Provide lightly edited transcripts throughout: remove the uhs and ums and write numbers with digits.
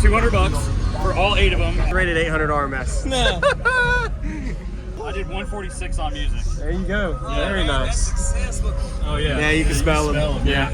200 bucks for all 8 of them. Rated 800 RMS. No. I did 146 on music. There you go. Yeah. Very nice. Oh yeah. Yeah, you can smell them. Yeah.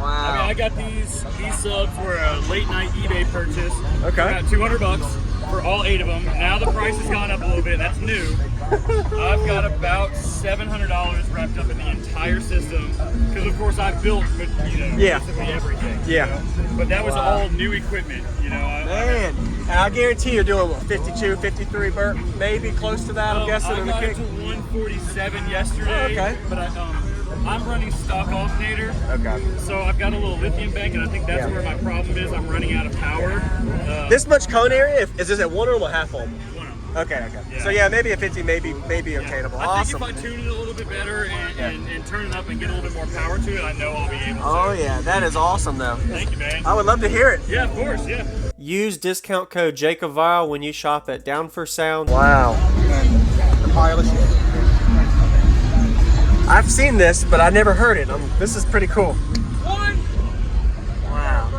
I got these subs for a late night eBay purchase. Okay. I got 200 bucks for all 8 of them. Now the price has gone up a little bit. That's new. I've got about $700 wrapped up in the entire system because, of course, I built, basically everything. Yeah. You know? But that was all new equipment. Man, and I guarantee you're doing what, 52, 53 burp, maybe close to that. I'm guessing. I got it to 147 yesterday. Okay. But I'm running stock alternator. Okay. So I've got a little lithium bank, and I think that's where my problem is. I'm running out of power. This much cone area? Is this at 1 or half ohm? 1 ohm. Okay. Yeah. So yeah, maybe a 50, maybe obtainable. Awesome. I think if I tune it a little bit better and turn it up and get a little bit more power to it, I know I'll be able to. Oh yeah, that is awesome though. Thank you, man. I would love to hear it. Yeah, of course, yeah. Use discount code JacobViral when you shop at Down for Sound. Wow. The pile of shit. I've seen this, but I never heard it. This is pretty cool. Wow.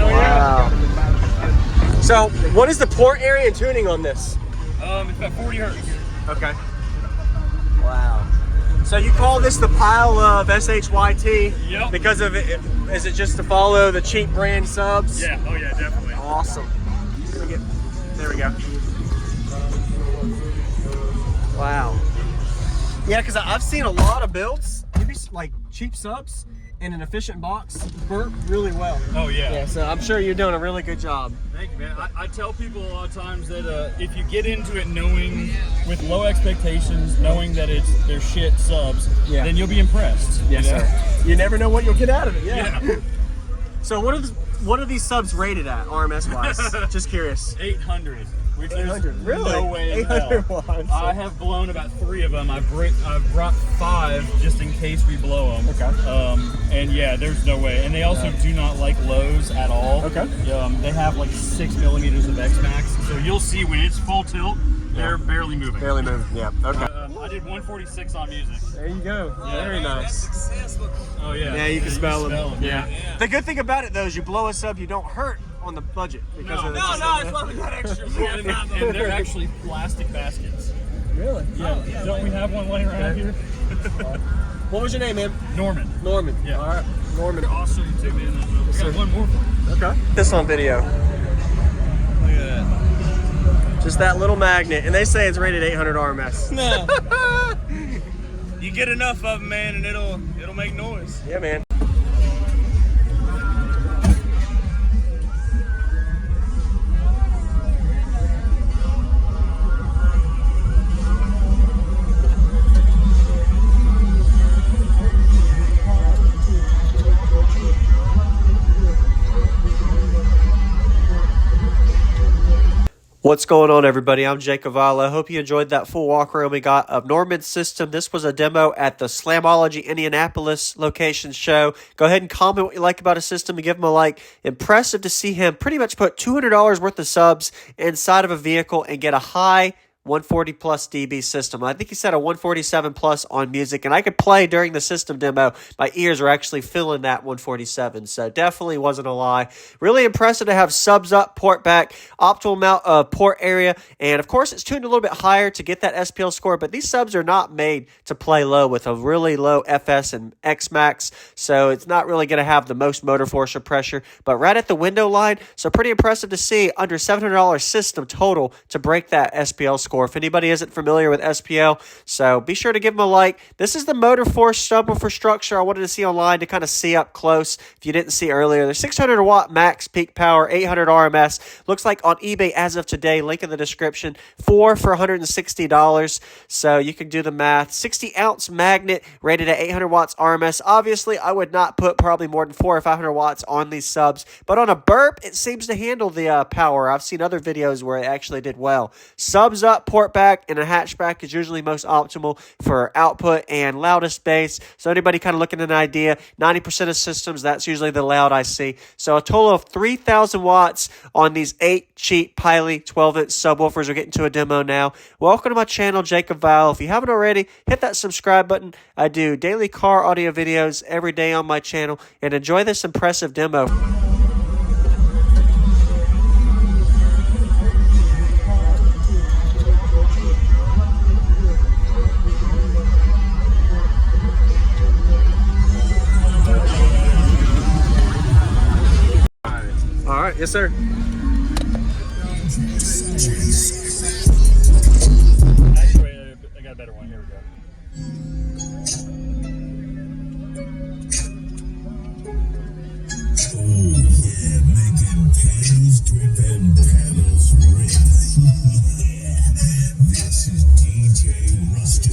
Wow. So, what is the port area and tuning on this? It's about 40 hertz. Okay. Wow. So you call this the pile of SHYT? Yep. Because of it, is it just to follow the cheap brand subs? Yeah. Oh yeah, definitely. Awesome. There we go. Wow. Yeah, because I've seen a lot of builds, maybe like cheap subs in an efficient box, burp really well. Oh yeah. Yeah, so I'm sure you're doing a really good job. Thank you, man. I tell people a lot of times that if you get into it knowing, with low expectations, knowing that they're shit subs, then you'll be impressed. Yes, sir. You never know what you'll get out of it. Yeah. So what are these subs rated at, RMS wise? Just curious. 800. Which 800. Really? No way in 800 hell. watts. I have blown about 3 of them. I've brought 5 just in case we blow them. Okay. And yeah, there's no way. And they also do not like lows at all. Okay. They have like 6 millimeters of X-Max. So you'll see when it's full tilt, they're barely moving. Barely moving, yeah. Okay. I did 146 on music. There you go. Yeah. Very nice. Oh yeah. Yeah, you can smell them. Yeah. The good thing about it though is you blow a sub, you don't hurt on the budget because of it's why we got extras. And they're actually plastic baskets. Really? Yeah. Don't we have one laying around here? What was your name, man? Norman. Norman. Yeah. All right. Norman. You're awesome too, man. We got one more for you. Okay. This on video. Look at that. Just that little magnet, and they say it's rated 800 RMS. No. You get enough of them, man, and it'll make noise. Yeah, man. What's going on, everybody? I'm JacobViral. I hope you enjoyed that full walk around we got of Norman's system. This was a demo at the Slamology Indianapolis location show. Go ahead and comment what you like about his system and give him a like. Impressive to see him pretty much put $200 worth of subs inside of a vehicle and get a high 140 plus dB system. I think he said a 147 plus on music, and I could play during the system demo. My ears are actually feeling that 147, so definitely wasn't a lie. Really impressive to have subs up, port back, optimal amount of port area, and of course it's tuned a little bit higher to get that SPL score, but these subs are not made to play low with a really low FS and X-Max, so it's not really going to have the most motor force or pressure, but right at the window line, so pretty impressive to see under $700 system total to break that SPL score. If anybody isn't familiar with SPL, so be sure to give them a like. This is the motor force subwoofer structure I wanted to see online to kind of see up close. If you didn't see earlier, there's 600 watt max peak power, 800 RMS. Looks like on eBay as of today, link in the description, 4 for $160. So you can do the math. 60 ounce magnet rated at 800 watts RMS. Obviously, I would not put probably more than 400 or 500 watts on these subs, but on a burp, it seems to handle the power. I've seen other videos where it actually did well. Subs up, port back and a hatchback is usually most optimal for output and loudest bass. So anybody kind of looking at an idea, 90% of systems, that's usually the loud I see. So a total of 3,000 watts on these 8 cheap pyle 12-inch subwoofers. We're getting to a demo now. Welcome to my channel, JacobViral. If you haven't already, hit that subscribe button. I do daily car audio videos every day on my channel, and enjoy this impressive demo. All right, yes, sir. Actually, I got a better one. Here we go. Oh yeah, making panels drip and panels rip. Yeah, this is DJ Rustic.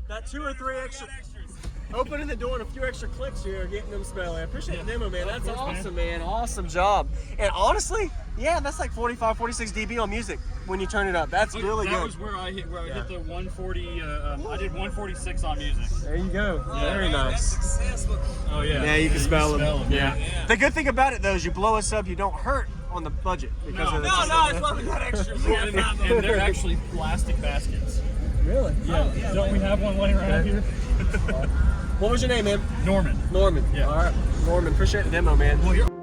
That 2 or 3 extra. Opening the door and a few extra clicks here, getting them smelling. I appreciate the demo, man. That's awesome, man. Awesome job. And honestly, yeah, that's like 45, 46 dB on music when you turn it up. That's really good. That was where I hit the 140. I did 146 on music. There you go. Yeah. Very nice. Oh yeah. Yeah, you can smell them. Yeah. The good thing about it though is you blow us up, you don't hurt on the budget because No, of no, it's why we got extras. And they're actually plastic baskets. Really? Yeah. Don't we have one laying around here? What was your name, man? Norman. Norman. Yeah. All right. Norman, appreciate the demo, man. Well, you're